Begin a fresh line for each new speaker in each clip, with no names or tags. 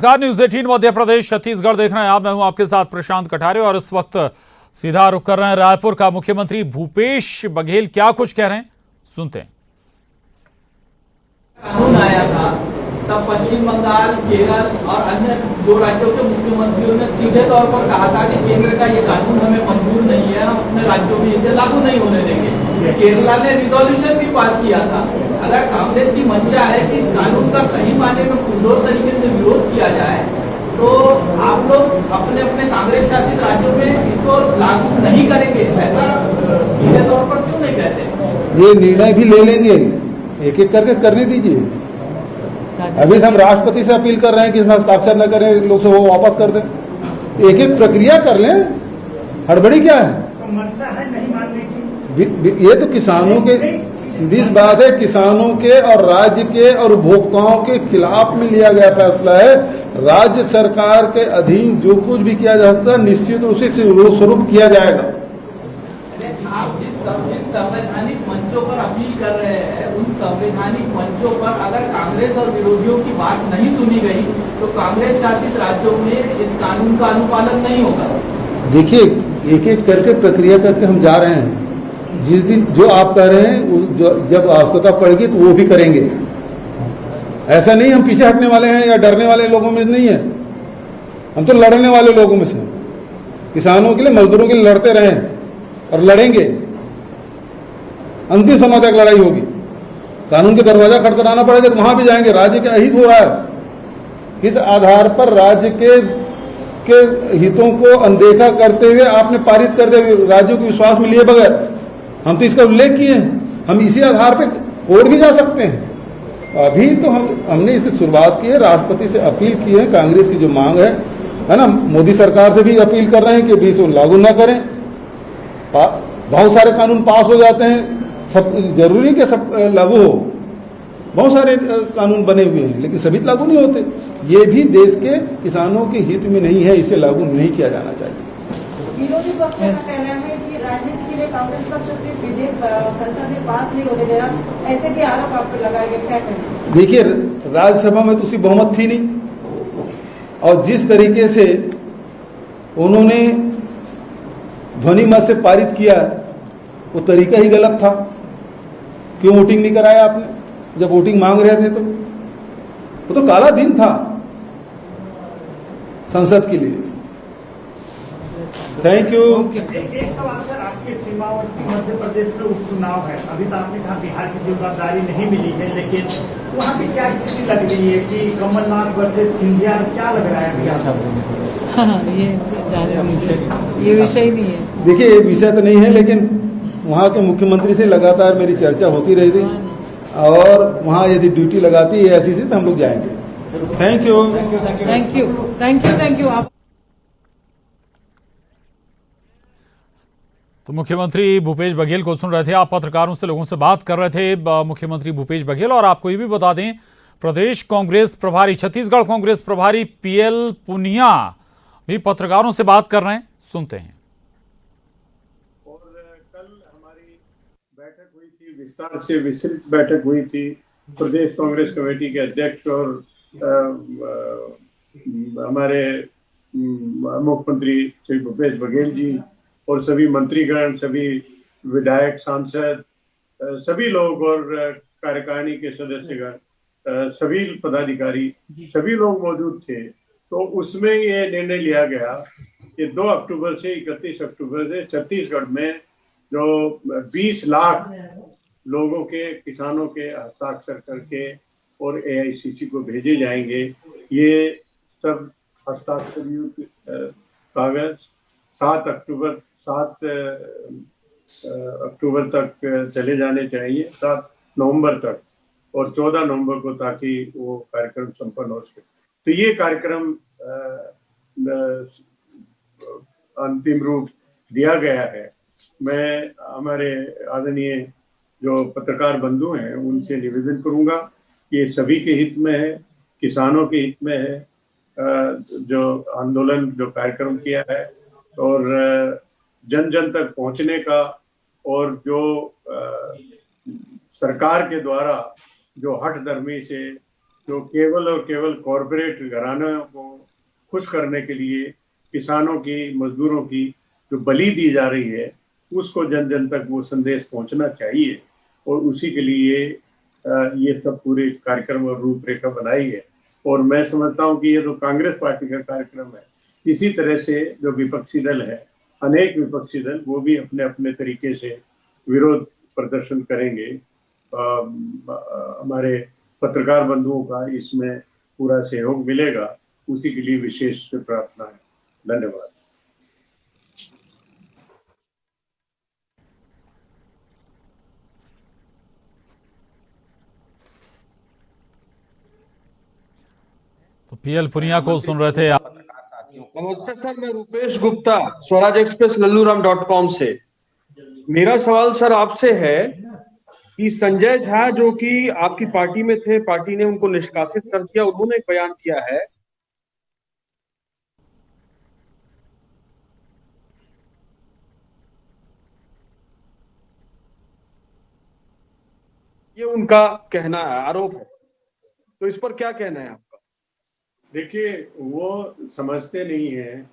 नमस्कार, न्यूज 18 मध्य प्रदेश छत्तीसगढ़ देख रहे हैं आप। मैं हूं आपके साथ प्रशांत कठारे और इस वक्त सीधा रुख कर रहे हैं रायपुर का। मुख्यमंत्री भूपेश बघेल क्या कुछ कह रहे हैं, सुनते हैं।
कानून आया था तब पश्चिम बंगाल, केरल और अन्य 2 राज्यों के मुख्यमंत्रियों ने सीधे तौर पर कहा था कि केंद्र का ये कानून हमें मंजूर नहीं है, हम अपने राज्यों में इसे लागू नहीं होने देंगे। केरला ने रिजोल्यूशन भी पास किया था। अगर कांग्रेस की मंशा है कि इस कानून का सही मायने में पुरजोर तरीके से विरोध किया जाए, तो आप लोग अपने अपने कांग्रेस शासित राज्यों में इसको लागू नहीं करेंगे, ऐसा सीधे तौर पर क्यों नहीं कहते?
ये निर्णय भी ले लेंगे, एक एक करके करने दीजिए। अभी हम राष्ट्रपति से अपील कर रहे हैं कि इसमें हस्ताक्षर न करें, लोग से वो वापस कर दें। एक एक प्रक्रिया कर लें, हड़बड़ी क्या है?
मंशा है नहीं मानने की।
ये तो किसानों के सीधी बात है, किसानों के और राज्य के और उपभोक्ताओं के खिलाफ में लिया गया फैसला है। राज्य सरकार के अधीन जो कुछ भी किया जा सकता है निश्चित रूप से स्वरूप किया जाएगा।
आप जिन संवैधानिक मंचों पर अपील कर रहे हैं, उन संवैधानिक मंचों पर अगर कांग्रेस और विरोधियों की बात नहीं सुनी गई तो कांग्रेस शासित राज्यों में इस कानून का अनुपालन नहीं होगा।
देखिए, एक एक करके प्रक्रिया करके हम जा रहे हैं। जिस दिन जो आप कह रहे हैं जब आवश्यकता पड़ेगी तो वो भी करेंगे। ऐसा नहीं हम पीछे हटने वाले हैं या डरने वाले लोगों में नहीं है, हम तो लड़ने वाले लोगों में से। किसानों के लिए, मजदूरों के लिए लड़ते रहे और लड़ेंगे, अंतिम समय तक लड़ाई होगी। कानून के दरवाजा खटखटाना पड़ेगा तो वहां भी जाएंगे। राज्य का हित हो रहा है, इस आधार पर राज्य के हितों को अनदेखा करते हुए आपने पारित कर दिया, राज्यों के विश्वास में लिए बगैर। हम तो इसका उल्लेख किए हैं, हम इसी आधार पर और भी जा सकते हैं। अभी तो हमने इसकी शुरुआत की है, राष्ट्रपति से अपील की है, कांग्रेस की जो मांग है ना, मोदी सरकार से भी अपील कर रहे हैं कि इसको लागू ना करें। बहुत सारे कानून पास हो जाते हैं, सब जरूरी कि सब लागू हो। बहुत सारे कानून बने हुए हैं लेकिन सभी लागू नहीं होते। ये भी देश के किसानों के हित में नहीं है, इसे लागू नहीं किया जाना चाहिए।
विरोधी पक्ष का कहना है कि राजनीति के लिए कांग्रेस पक्ष सिर्फ विधेयक संसद में पास नहीं होने दे रहा, ऐसे भी आरोप आप पर लगाए गए, क्या करें? देखिए,
राज्यसभा में तो उसकी बहुमत थी नहीं, और जिस तरीके से उन्होंने ध्वनि मत से पारित किया वो तरीका ही गलत था। क्यों वोटिंग नहीं कराया आपने जब वोटिंग मांग रहे थे? तो वो तो काला दिन था संसद के लिए। Thank you.
एक सवाल सर, आपके सीमावर्ती मध्य प्रदेश में उपचुनाव है, अभी तो आपने कहा बिहार की जिम्मेदारी नहीं मिली है, लेकिन वहाँ की क्या स्थिति लग रही है कि कमलनाथ वर्सेस सिंधिया, क्या लग रहा है अभी आपको?
हाँ, ये विषय नहीं है।
देखिए, ये विषय तो नहीं है, लेकिन वहाँ के मुख्यमंत्री से लगातार मेरी चर्चा होती रही थी, और वहाँ यदि ड्यूटी लगाती है ऐसी से तो हम लोग जाएंगे। Thank you.
Thank you. आप
तो मुख्यमंत्री भूपेश बघेल को सुन रहे थे आप। पत्रकारों से, लोगों से बात कर रहे थे मुख्यमंत्री भूपेश बघेल। और आपको ये भी बता दें, प्रदेश कांग्रेस प्रभारी, छत्तीसगढ़ कांग्रेस प्रभारी पीएल पुनिया भी पत्रकारों से बात कर रहे हैं, सुनते हैं।
और कल हमारी बैठक हुई थी, विस्तार से विस्तृत बैठक हुई थी प्रदेश कांग्रेस कमेटी के अध्यक्ष और हमारे मुख्यमंत्री श्री भूपेश बघेल जी और सभी मंत्रीगण, सभी विधायक, सांसद, सभी लोग और कार्यकारिणी के सदस्यगण, सभी पदाधिकारी, सभी लोग मौजूद थे। तो उसमें ये निर्णय लिया गया कि 2 अक्टूबर से 31 अक्टूबर से छत्तीसगढ़ में जो 20 लाख लोगों के, किसानों के हस्ताक्षर करके और एआईसीसी को भेजे जाएंगे। ये सब हस्ताक्षर कागज 7 अक्टूबर तक चले जाने चाहिए, 7 नवंबर तक, और 14 नवंबर को, ताकि वो कार्यक्रम संपन्न हो सके। तो ये कार्यक्रम अंतिम रूप दिया गया है। मैं हमारे आदरणीय जो पत्रकार बंधु हैं उनसे निवेदन करूंगा कि ये सभी के हित में है, किसानों के हित में है, जो आंदोलन, जो कार्यक्रम किया है, और जन जन तक पहुंचने का, और जो सरकार के द्वारा जो हठधर्मी से जो केवल और केवल कॉरपोरेट घरानों को खुश करने के लिए किसानों की, मजदूरों की जो बलि दी जा रही है, उसको जन जन तक वो संदेश पहुंचना चाहिए। और उसी के लिए ये सब पूरे कार्यक्रम और रूपरेखा बनाई है। और मैं समझता हूं कि ये जो कांग्रेस पार्टी का कार्यक्रम है, इसी तरह से जो विपक्षी दल है, अनेक विपक्षी दल, वो भी अपने अपने तरीके से विरोध प्रदर्शन करेंगे। हमारे पत्रकार बंधुओं का इसमें पूरा सहयोग मिलेगा, उसी के लिए विशेष प्रार्थना है। धन्यवाद।
तो पीएल पुनिया को सुन रहे थे आप।
नमस्ते सर, मैं रूपेश गुप्ता, स्वराज एक्सप्रेस लल्लूराम.com से। मेरा सवाल सर आपसे है कि संजय झा जो कि आपकी पार्टी में थे, पार्टी ने उनको निष्कासित कर दिया, उन्होंने एक बयान दिया है, ये उनका कहना है, आरोप है, तो इस पर क्या कहना है आपका?
देखिए, वो समझते नहीं है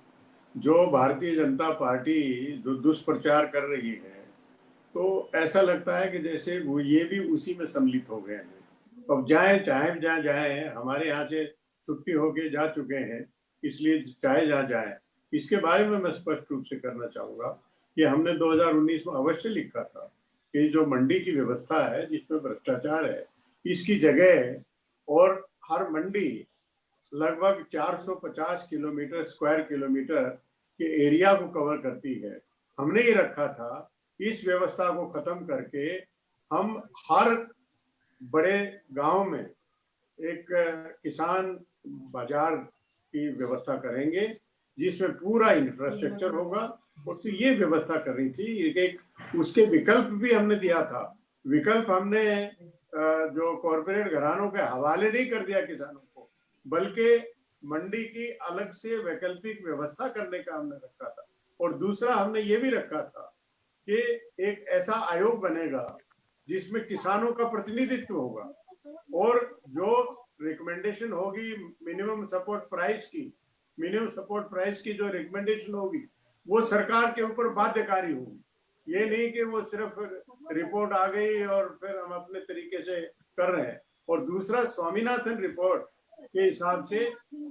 जो भारतीय जनता पार्टी जो दुष्प्रचार कर रही है, तो ऐसा लगता है कि जैसे वो ये भी उसी में सम्मिलित हो गए हैं। अब जाए चाहे जहाँ जाए, हमारे यहाँ से छुट्टी होके जा चुके हैं, इसलिए चाहे जहाँ जाए। इसके बारे में मैं स्पष्ट रूप से करना चाहूँगा कि हमने 2019 में अवश्य लिखा था कि जो मंडी की व्यवस्था है जिसमें भ्रष्टाचार है, इसकी जगह और हर मंडी लगभग 450 किलोमीटर स्क्वायर किलोमीटर के एरिया को कवर करती है। हमने ये रखा था, इस व्यवस्था को खत्म करके हम हर बड़े गांव में एक किसान बाजार की व्यवस्था करेंगे जिसमें पूरा इंफ्रास्ट्रक्चर होगा। और तो ये व्यवस्था करनी थी। एक उसके विकल्प भी हमने दिया था। विकल्प हमने जो कॉरपोरेट घरानों के हवाले नहीं कर दिया किसानों को, बल्कि मंडी की अलग से वैकल्पिक व्यवस्था करने का हमने रखा था। और दूसरा हमने ये भी रखा था कि एक ऐसा आयोग बनेगा जिसमें किसानों का प्रतिनिधित्व होगा और जो रिकमेंडेशन होगी मिनिमम सपोर्ट प्राइस की जो रिकमेंडेशन होगी वो सरकार के ऊपर बाध्यकारी होगी। ये नहीं कि वो सिर्फ रिपोर्ट आ गई और फिर हम अपने तरीके से कर रहे हैं। और दूसरा, स्वामीनाथन रिपोर्ट के हिसाब से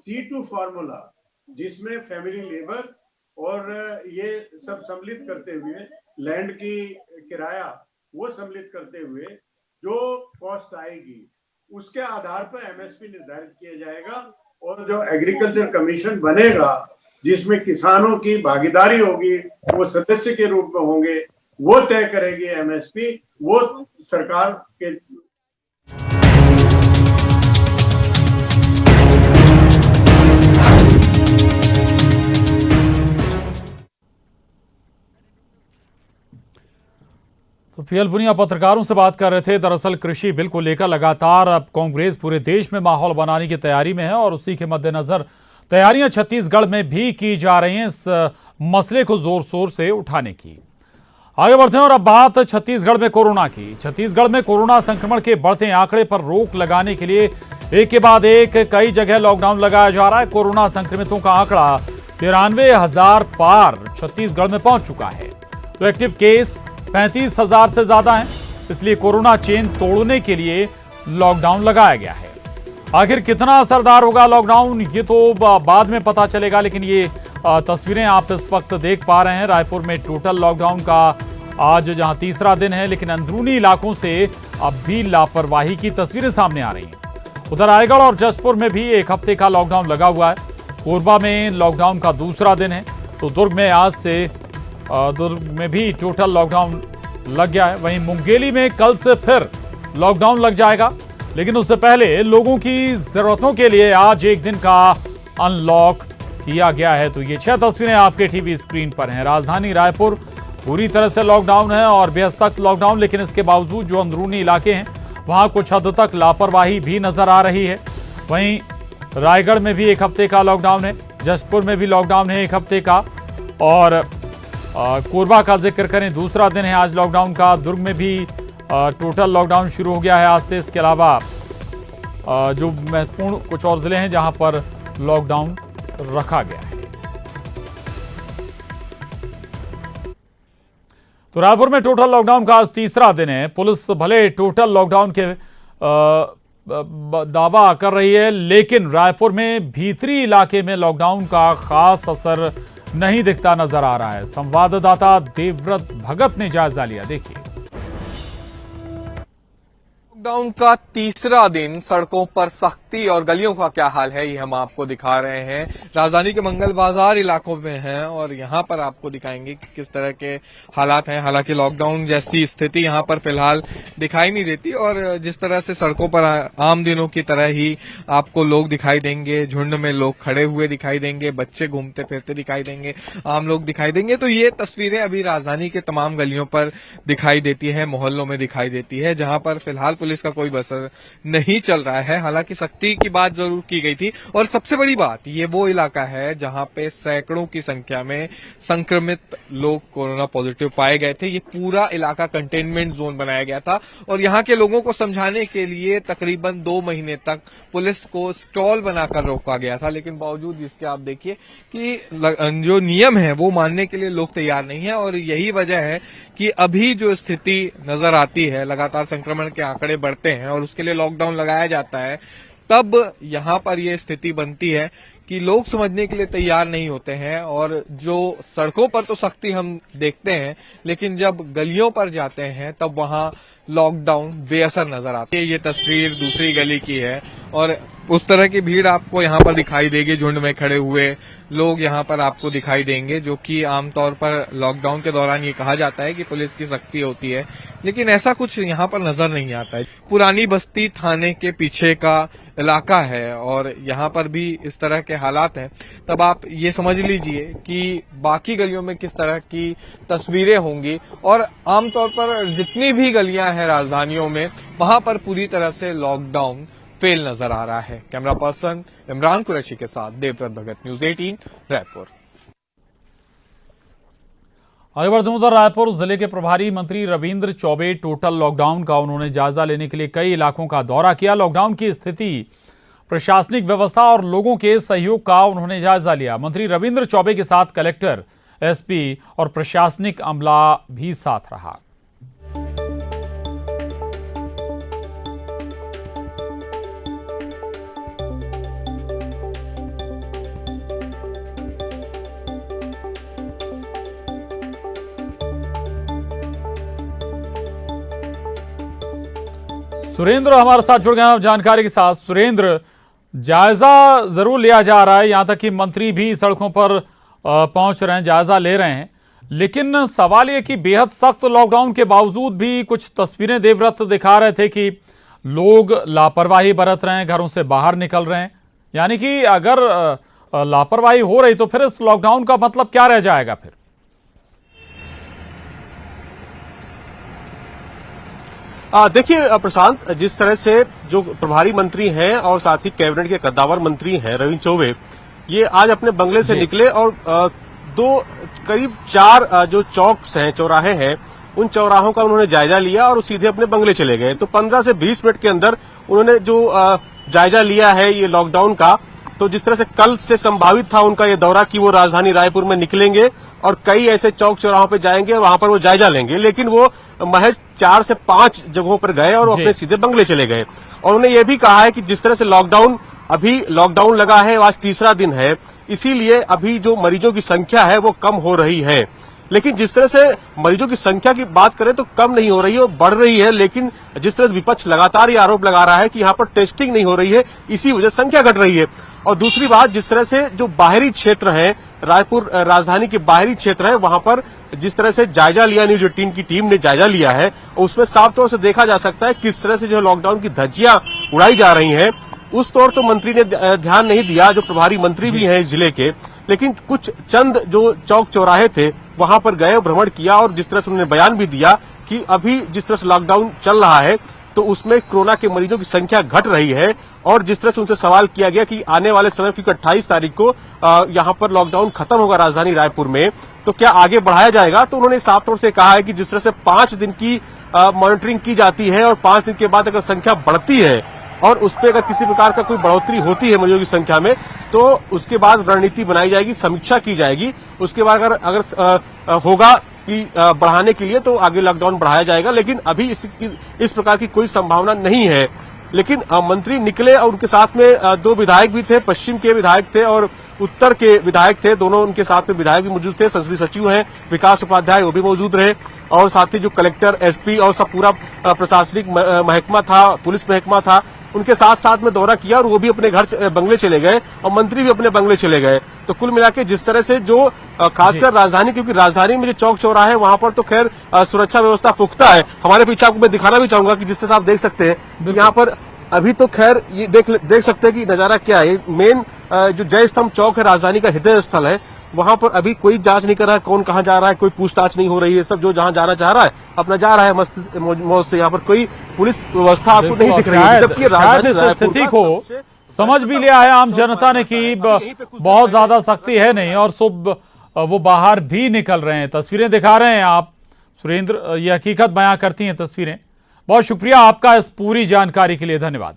C2 फॉर्मूला, जिसमें फैमिली लेबर और ये सब सम्मिलित करते हुए लैंड की किराया वो सम्मिलित करते हुए जो कॉस्ट आएगी उसके आधार पर MSP निर्धारित किया जाएगा। और जो एग्रीकल्चर कमीशन बनेगा जिसमें किसानों की भागीदारी होगी, वो सदस्य के रूप में होंगे, वो तय करेगी MSP। वो सरकार के
तो पीएल पुनिया पत्रकारों से बात कर रहे थे। दरअसल कृषि बिल को लेकर लगातार अब कांग्रेस पूरे देश में माहौल बनाने की तैयारी में है और उसी के मद्देनजर तैयारियां छत्तीसगढ़ में भी की जा रही हैं इस मसले को जोर शोर से उठाने की। आगे बढ़ते हैं और अब बात छत्तीसगढ़ में कोरोना की। छत्तीसगढ़ में कोरोना संक्रमण के बढ़ते आंकड़े पर रोक लगाने के लिए एक के बाद एक कई जगह लॉकडाउन लगाया जा रहा है। कोरोना संक्रमितों का आंकड़ा 93,000 पार छत्तीसगढ़ में पहुंच चुका है। तो एक्टिव केस 35,000 से ज्यादा हैं, इसलिए कोरोना चेन तोड़ने के लिए लॉकडाउन लगाया गया है। आखिर कितना असरदार होगा लॉकडाउन, ये तो बाद में पता चलेगा, लेकिन ये तस्वीरें आप इस वक्त देख पा रहे हैं। रायपुर में टोटल लॉकडाउन का आज जहां तीसरा दिन है, लेकिन अंदरूनी इलाकों से अब भी लापरवाही की तस्वीरें सामने आ रही हैं। उधर रायगढ़ और जशपुर में भी एक हफ्ते का लॉकडाउन लगा हुआ है। कोरबा में लॉकडाउन का दूसरा दिन है, तो दुर्ग में आज से दुर्ग में भी टोटल लॉकडाउन लग गया है। वहीं मुंगेली में कल से फिर लॉकडाउन लग जाएगा, लेकिन उससे पहले लोगों की जरूरतों के लिए आज एक दिन का अनलॉक किया गया है। तो ये 6 तस्वीरें आपके टीवी स्क्रीन पर हैं। राजधानी रायपुर पूरी तरह से लॉकडाउन है और बेहद सख्त लॉकडाउन, लेकिन इसके बावजूद जो अंदरूनी इलाके हैं वहां कुछ हद तक लापरवाही भी नजर आ रही है। वहीं रायगढ़ में भी एक हफ्ते का लॉकडाउन है, जशपुर में भी लॉकडाउन है एक हफ्ते का, और कोरबा का जिक्र करें दूसरा दिन है आज लॉकडाउन का। दुर्ग में भी टोटल लॉकडाउन शुरू हो गया है आज से। इसके अलावा जो महत्वपूर्ण कुछ और जिले हैं जहां पर लॉकडाउन रखा गया है। तो रायपुर में टोटल लॉकडाउन का आज तीसरा दिन है। पुलिस भले टोटल लॉकडाउन के दावा कर रही है, लेकिन रायपुर में भीतरी इलाके में लॉकडाउन का खास असर नहीं दिखता नजर आ रहा है। संवाददाता देवव्रत भगत ने जायजा लिया, देखिए।
लॉकडाउन का तीसरा दिन, सड़कों पर सख्ती और गलियों का क्या हाल है ये हम आपको दिखा रहे हैं। राजधानी के मंगल बाजार इलाकों में हैं और यहाँ पर आपको दिखाएंगे कि किस तरह के हालात हैं। हालांकि लॉकडाउन जैसी स्थिति यहाँ पर फिलहाल दिखाई नहीं देती और जिस तरह से सड़कों पर आम दिनों की तरह ही आपको लोग दिखाई देंगे, झुंड में लोग खड़े हुए दिखाई देंगे, बच्चे घूमते फिरते दिखाई देंगे, आम लोग दिखाई देंगे। तो ये तस्वीरें अभी राजधानी के तमाम गलियों पर दिखाई देती है, मोहल्लों में दिखाई देती है, जहां पर फिलहाल पुलिस का कोई बसर नहीं चल रहा है। हालांकि सख्ती की बात जरूर की गई थी और सबसे बड़ी बात, ये वो इलाका है जहां पे सैकड़ों की संख्या में संक्रमित लोग कोरोना पॉजिटिव पाए गए थे। ये पूरा इलाका कंटेनमेंट जोन बनाया गया था और यहां के लोगों को समझाने के लिए तकरीबन 2 महीने तक पुलिस को स्टॉल बनाकर रोका गया था। लेकिन बावजूद इसके आप देखिए कि जो नियम है वो मानने के लिए लोग तैयार नहीं है और यही वजह है कि अभी जो स्थिति नजर आती है, लगातार संक्रमण के आंकड़े बढ़ते हैं और उसके लिए लॉकडाउन लगाया जाता है, तब यहां पर यह स्थिति बनती है कि लोग समझने के लिए तैयार नहीं होते हैं। और जो सड़कों पर तो सख्ती हम देखते हैं, लेकिन जब गलियों पर जाते हैं तब वहां लॉकडाउन बेअसर नजर आती है। ये तस्वीर दूसरी गली की है और उस तरह की भीड़ आपको यहाँ पर दिखाई देगी। झुंड में खड़े हुए लोग यहाँ पर आपको दिखाई देंगे, जो कि आमतौर पर लॉकडाउन के दौरान ये कहा जाता है कि पुलिस की सख्ती होती है, लेकिन ऐसा कुछ यहाँ पर नजर नहीं आता है। पुरानी बस्ती थाने के पीछे का इलाका है और यहाँ पर भी इस तरह के हालात हैं। तब आप ये समझ लीजिए कि बाकी गलियों में किस तरह की तस्वीरें होंगी। और आमतौर पर जितनी भी गलियां हैं राजधानियों में, वहां पर पूरी तरह से लॉकडाउन फेल नजर आ रहा है। कैमरा पर्सन इमरान कुरैशी के साथ देवव्रत भगत, न्यूज 18 रायपुर।
आगे बढ़ते उधर रायपुर जिले के प्रभारी मंत्री रविंद्र चौबे टोटल लॉकडाउन का उन्होंने जायजा लेने के लिए कई इलाकों का दौरा किया। लॉकडाउन की स्थिति, प्रशासनिक व्यवस्था और लोगों के सहयोग का उन्होंने जायजा लिया। मंत्री रविंद्र चौबे के साथ कलेक्टर, एसपी और प्रशासनिक अमला भी साथ रहा। सुरेंद्र हमारे साथ जुड़ गए हैं जानकारी के साथ। सुरेंद्र, जायजा जरूर लिया जा रहा है, यहां तक कि मंत्री भी सड़कों पर पहुंच रहे हैं, जायजा ले रहे हैं, लेकिन सवाल यह कि बेहद सख्त लॉकडाउन के बावजूद भी कुछ तस्वीरें देवव्रत दिखा रहे थे कि लोग लापरवाही बरत रहे हैं, घरों से बाहर निकल रहे हैं। यानी कि अगर लापरवाही हो रही तो फिर इस लॉकडाउन का मतलब क्या रह जाएगा फिर?
देखिए प्रशांत, जिस तरह से जो प्रभारी मंत्री हैं और साथ ही कैबिनेट के कद्दावर मंत्री हैं रविंद्र चौबे, ये आज अपने बंगले से निकले और करीब 4 जो चौक्स हैं, चौराहे हैं, उन चौराहों का उन्होंने जायजा लिया और सीधे अपने बंगले चले गए। तो 15 से 20 मिनट के अंदर उन्होंने जो जायजा लिया है ये लॉकडाउन का, तो जिस तरह से कल से संभावित था उनका ये दौरा कि वो राजधानी रायपुर में निकलेंगे और कई ऐसे चौक चौराहों पे जाएंगे और वहां पर वो जायजा लेंगे, लेकिन वो महज 4 से 5 जगहों पर गए और अपने सीधे बंगले चले गए। और उन्होंने ये भी कहा है कि जिस तरह से अभी लॉकडाउन लगा है, आज तीसरा दिन है, इसीलिए अभी जो मरीजों की संख्या है वो कम हो रही है। लेकिन जिस तरह से मरीजों की संख्या की बात करें तो कम नहीं हो रही है, वो बढ़ रही है। लेकिन जिस तरह से विपक्ष लगातार ये आरोप लगा रहा है कि यहाँ पर टेस्टिंग नहीं हो रही है, इसी वजह से संख्या घट रही है। और दूसरी बात, जिस तरह से जो बाहरी क्षेत्र है, रायपुर राजधानी के बाहरी क्षेत्र है, वहां पर जिस तरह से जायजा लिया, न्यूज 18 की टीम ने जायजा लिया है, उसमें साफ तौर से देखा जा सकता है किस तरह से जो लॉकडाउन की धज्जियां उड़ाई जा रही हैं। उस तौर तो मंत्री ने ध्यान नहीं दिया, जो प्रभारी मंत्री भी हैं इस जिले के, लेकिन कुछ चंद जो चौक चौराहे थे वहां पर गए, भ्रमण किया और जिस तरह से उन्होंने बयान भी दिया कि अभी जिस तरह से लॉकडाउन चल रहा है तो उसमें कोरोना के मरीजों की संख्या घट रही है। और जिस तरह से उनसे सवाल किया गया कि आने वाले समय, क्योंकि 28 तारीख को यहां पर लॉकडाउन खत्म होगा राजधानी रायपुर में, तो क्या आगे बढ़ाया जाएगा, तो उन्होंने साफ तौर से कहा है कि जिस तरह से 5 दिन की मॉनिटरिंग की जाती है और 5 दिन के बाद अगर संख्या बढ़ती है और उस पर अगर किसी प्रकार का कोई बढ़ोतरी होती है मरीजों की संख्या में तो उसके बाद रणनीति बनाई जाएगी, समीक्षा की जाएगी। उसके बाद अगर होगा कि बढ़ाने के लिए तो आगे लॉकडाउन बढ़ाया जाएगा, लेकिन अभी इस प्रकार की कोई संभावना नहीं है। लेकिन मंत्री निकले और उनके साथ में दो विधायक भी थे, पश्चिम के विधायक थे और उत्तर के विधायक थे, दोनों उनके साथ में विधायक भी मौजूद थे। संसदीय सचिव हैं विकास उपाध्याय, वो भी मौजूद रहे और साथ ही जो कलेक्टर, एसपी और सब पूरा प्रशासनिक महकमा था, पुलिस महकमा था, उनके साथ साथ में दौरा किया और वो भी अपने घर बंगले चले गए और मंत्री भी अपने बंगले चले गए। तो कुल मिला के जिस तरह से जो खासकर राजधानी, क्योंकि राजधानी में जो चौक चौराहे है वहां पर तो खैर सुरक्षा व्यवस्था पुख्ता है। हमारे पीछे आपको मैं दिखाना भी चाहूंगा कि जिस तरह आप देख सकते हैं यहाँ पर अभी तो खैर ये देख सकते हैं कि नजारा क्या है। मेन जो जय स्तंभ चौक है, राजधानी का हृदय स्थल है, वहां पर अभी कोई जांच नहीं कर रहा है कौन कहां जा रहा है, कोई पूछताछ नहीं हो रही है। सब जो जहां जाना चाह रहा है अपना जा रहा है मस्त मौज से। यहाँ पर कोई पुलिस व्यवस्था आपको नहीं दिख रही है, जबकि राजधानी
स्थिति को समझ भी लिया है आम जनता ने कि बहुत ज्यादा सख्ती है नहीं और सब वो बाहर भी निकल रहे हैं। तस्वीरें दिखा रहे हैं आप सुरेंद्र, ये हकीकत बयां करती हैं तस्वीरें। बहुत शुक्रिया आपका इस पूरी जानकारी के लिए, धन्यवाद।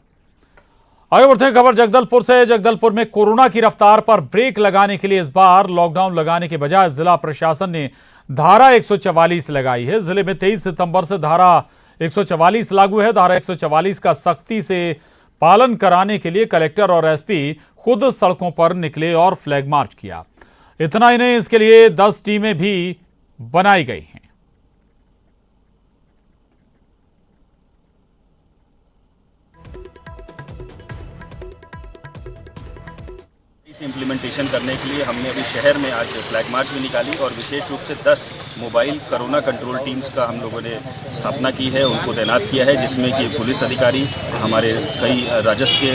आगे बढ़ते हैं खबर जगदलपुर से। जगदलपुर में कोरोना की रफ्तार पर ब्रेक लगाने के लिए इस बार लॉकडाउन लगाने के बजाय जिला प्रशासन ने धारा 144 लगाई है। जिले में 23 सितंबर से धारा 144 लागू है। धारा 144 का सख्ती से पालन कराने के लिए कलेक्टर और एसपी खुद सड़कों पर निकले और फ्लैग मार्च किया। इतना ही नहीं, इसके लिए 10 टीमें भी बनाई गई हैं।
इस इम्प्लीमेंटेशन करने के लिए हमने अभी शहर में आज फ्लैग मार्च भी निकाली और विशेष रूप से 10 मोबाइल कोरोना कंट्रोल टीम्स का हम लोगों ने स्थापना की है, उनको तैनात किया है, जिसमें कि पुलिस अधिकारी, हमारे कई राजस्व के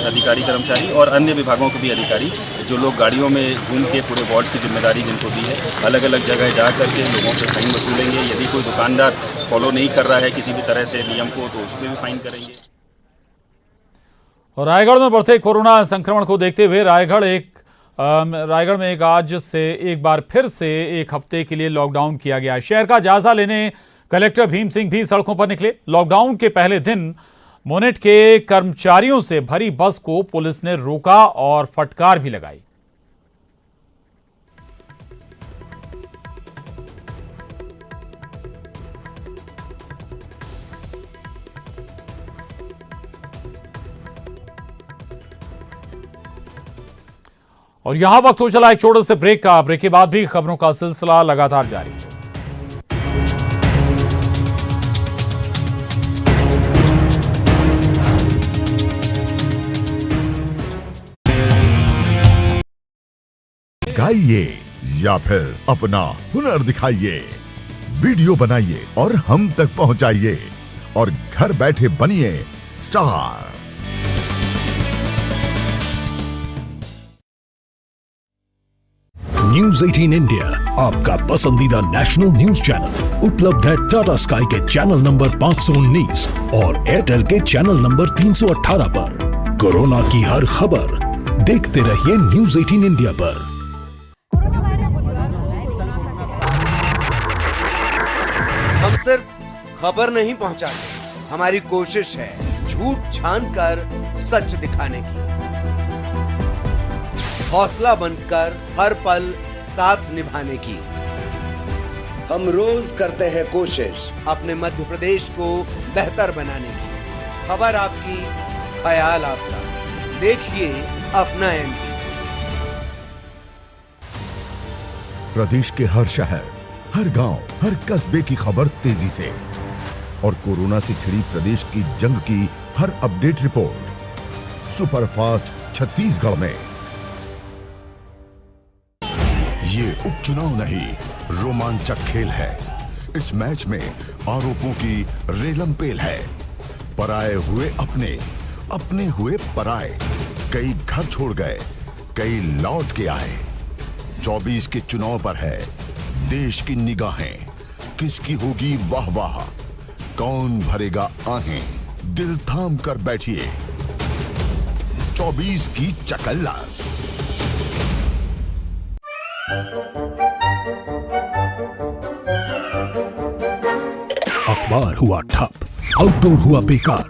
अधिकारी कर्मचारी और अन्य विभागों के भी अधिकारी, जो लोग गाड़ियों में घूम के पूरे वार्ड्स की जिम्मेदारी जिनको दी है, अलग अलग जगह जा करके लोगों से फाइन वसूलेंगे। यदि कोई दुकानदार फॉलो नहीं कर रहा है किसी भी तरह से नियम को तो उस पर भी फाइन करेंगे।
और रायगढ़ में बढ़ते कोरोना संक्रमण को देखते हुए रायगढ़ में आज से एक बार फिर से एक हफ्ते के लिए लॉकडाउन किया गया। शहर का जायजा लेने कलेक्टर भीम सिंह भी सड़कों पर निकले। लॉकडाउन के पहले दिन मोनेट के कर्मचारियों से भरी बस को पुलिस ने रोका और फटकार भी लगाई। और यहां वक्त हो चला एक छोटे से ब्रेक का। ब्रेक के बाद भी खबरों का सिलसिला लगातार जारी है।
गाइए या फिर अपना हुनर दिखाइए, वीडियो बनाइए और हम तक पहुंचाइए और घर बैठे बनिए स्टार।
न्यूज 18 इंडिया आपका पसंदीदा नेशनल न्यूज चैनल उपलब्ध है टाटा स्काई के चैनल नंबर 519 और एयरटेल के चैनल नंबर 318 पर। कोरोना की हर खबर देखते रहिए न्यूज 18 इंडिया पर।
हम सिर्फ खबर नहीं पहुंचाते, हमारी कोशिश है झूठ छानकर सच दिखाने की, हौसला बनकर हर पल साथ निभाने की। हम रोज करते हैं कोशिश अपने मध्य प्रदेश को बेहतर बनाने की। खबर आपकी, ख्याल आपका, देखिए अपना एमपी।
प्रदेश के हर शहर, हर गांव, हर कस्बे की खबर तेजी से और कोरोना से छिड़ी प्रदेश की जंग की हर अपडेट रिपोर्ट सुपरफास्ट छत्तीसगढ़ में। ये उपचुनाव नहीं, रोमांचक खेल है। इस मैच में आरोपों की रेलम पेल है। पराए हुए अपने, अपने हुए पराए। कई घर छोड़ गए, कई लौट के आए। 24 के चुनाव पर है देश की निगाहें। किसकी होगी वाह वाह, कौन भरेगा आहें। दिल थाम कर बैठिए, 24 की चकल्लास।
अखबार हुआ ठप, आउटडोर हुआ बेकार,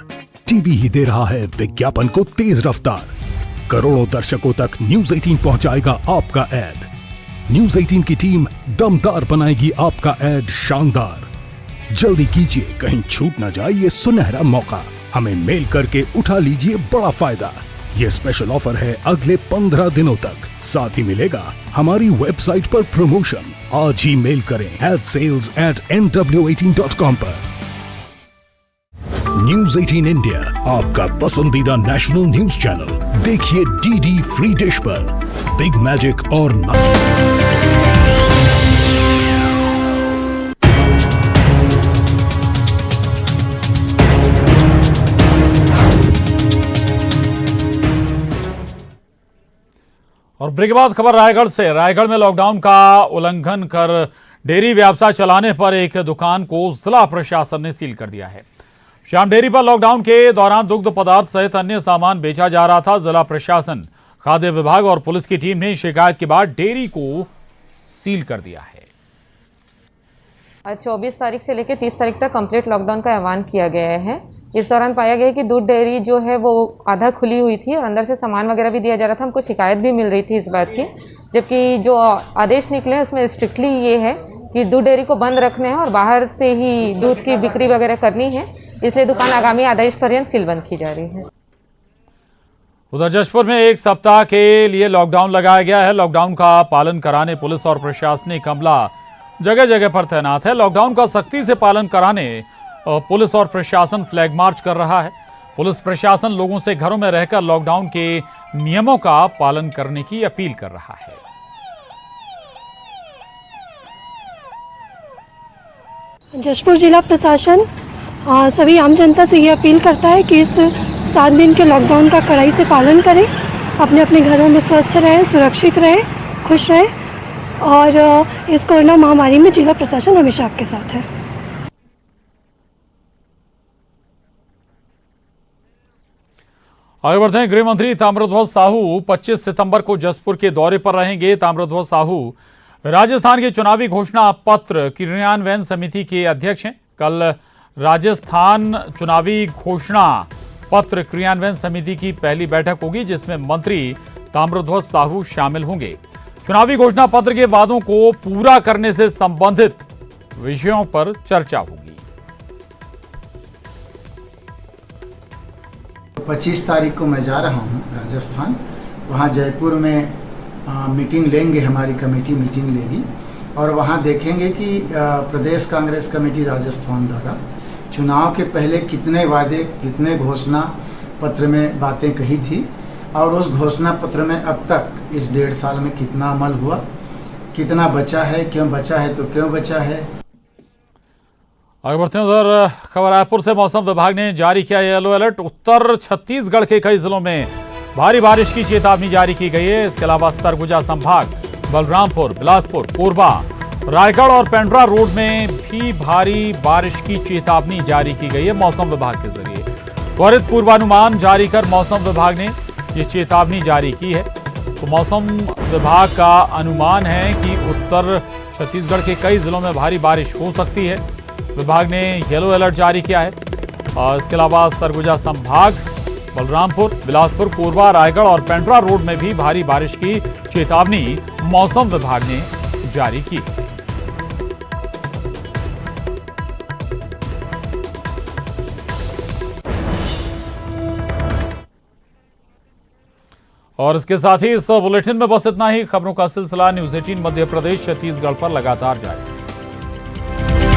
टीवी ही दे रहा है विज्ञापन को तेज रफ्तार। करोड़ों दर्शकों तक न्यूज 18 पहुंचाएगा आपका एड। न्यूज 18 की टीम दमदार बनाएगी आपका एड शानदार। जल्दी कीजिए, कहीं छूट ना जाए ये सुनहरा मौका। हमें मेल करके उठा लीजिए बड़ा फायदा। ये स्पेशल ऑफर है अगले 15 दिनों तक। साथ ही मिलेगा हमारी वेबसाइट पर प्रमोशन। आज ही मेल करें adsales@nw18.com पर। न्यूज 18 इंडिया, आपका पसंदीदा नेशनल न्यूज चैनल। देखिए डीडी फ्री डिश पर बिग मैजिक और
और ब्रेक के बाद खबर रायगढ़ से। रायगढ़ में लॉकडाउन का उल्लंघन कर डेयरी व्यवसाय चलाने पर एक दुकान को जिला प्रशासन ने सील कर दिया है। श्याम डेयरी पर लॉकडाउन के दौरान दुग्ध पदार्थ सहित अन्य सामान बेचा जा रहा था। जिला प्रशासन, खाद्य विभाग और पुलिस की टीम ने शिकायत के बाद डेयरी को सील कर दिया है।
24 तारीख से लेकर 30 तारीख तक कंप्लीट लॉकडाउन का ऐलान किया गया है। इस दौरान पाया गया कि दूध डेयरी जो है वो आधा खुली हुई थी और अंदर से सामान वगैरह भी दिया जा रहा था। हमको शिकायत भी मिल रही थी इस बात की, जबकि जो आदेश निकले उसमें स्ट्रिक्टली ये है कि दूध डेयरी को बंद रखना है और बाहर से ही दूध की बिक्री वगैरह करनी है। इसलिए दुकान आगामी आदेश पर्यंत सीलबंद की जा रही है।
उधर जशपुर में एक सप्ताह के लिए लॉकडाउन लगाया गया है। लॉकडाउन का पालन कराने पुलिस और प्रशासनिक अमला जगह जगह पर तैनात है। लॉकडाउन का सख्ती से पालन कराने पुलिस और प्रशासन फ्लैग मार्च कर रहा है। पुलिस प्रशासन लोगों से घरों में रहकर लॉकडाउन के नियमों का पालन करने की अपील कर रहा है।
जशपुर जिला प्रशासन सभी आम जनता से ये अपील करता है कि इस 7 दिन के लॉकडाउन का कड़ाई से पालन करें, अपने अपने घरों में स्वस्थ रहें, सुरक्षित रहें, खुश रहें और इस कोरोना महामारी में जिला प्रशासन हमेशा आपके साथ है।
आगे बढ़ते हैं। गृह मंत्री ताम्रध्वज साहू 25 सितंबर को जसपुर के दौरे पर रहेंगे। ताम्रध्वज साहू राजस्थान के चुनावी घोषणा पत्र क्रियान्वयन समिति के अध्यक्ष हैं। कल राजस्थान चुनावी घोषणा पत्र क्रियान्वयन समिति की पहली बैठक होगी, जिसमें मंत्री ताम्रध्वज साहू शामिल होंगे। चुनावी घोषणा पत्र के वादों को पूरा करने से संबंधित विषयों पर चर्चा होगी।
25 तारीख को मैं जा रहा हूं राजस्थान। वहां जयपुर में मीटिंग लेंगे, हमारी कमेटी मीटिंग लेगी और वहां देखेंगे कि प्रदेश कांग्रेस कमेटी राजस्थान द्वारा चुनाव के पहले कितने वादे, कितने घोषणा पत्र में बातें कही थी और उस घोषणा पत्र में अब तक इस 1.5 साल में कितना अमल हुआ, कितना बचा है, क्यों बचा है तो क्यों बचा है।
आगे बढ़ते हैं। उधर खबर रायपुर से। मौसम विभाग ने जारी किया येलो अलर्ट। उत्तर छत्तीसगढ़ के कई जिलों में भारी बारिश की चेतावनी जारी की गई है। इसके अलावा सरगुजा संभाग, बलरामपुर, बिलासपुर, कोरबा, रायगढ़ और पेंड्रा रोड में भी भारी बारिश की चेतावनी जारी की गई है। मौसम विभाग के जरिए त्वरित पूर्वानुमान जारी कर मौसम विभाग ने ये चेतावनी जारी की है। तो मौसम विभाग का अनुमान है कि उत्तर छत्तीसगढ़ के कई जिलों में भारी बारिश हो सकती है। विभाग ने येलो अलर्ट जारी किया है। और इसके अलावा सरगुजा संभाग, बलरामपुर, बिलासपुर, कोरबा, रायगढ़ और पेंड्रा रोड में भी भारी बारिश की चेतावनी मौसम विभाग ने जारी की। और इसके साथ ही इस बुलेटिन में बस इतना ही। खबरों का सिलसिला न्यूज 18 मध्य प्रदेश छत्तीसगढ़ पर लगातार जारी।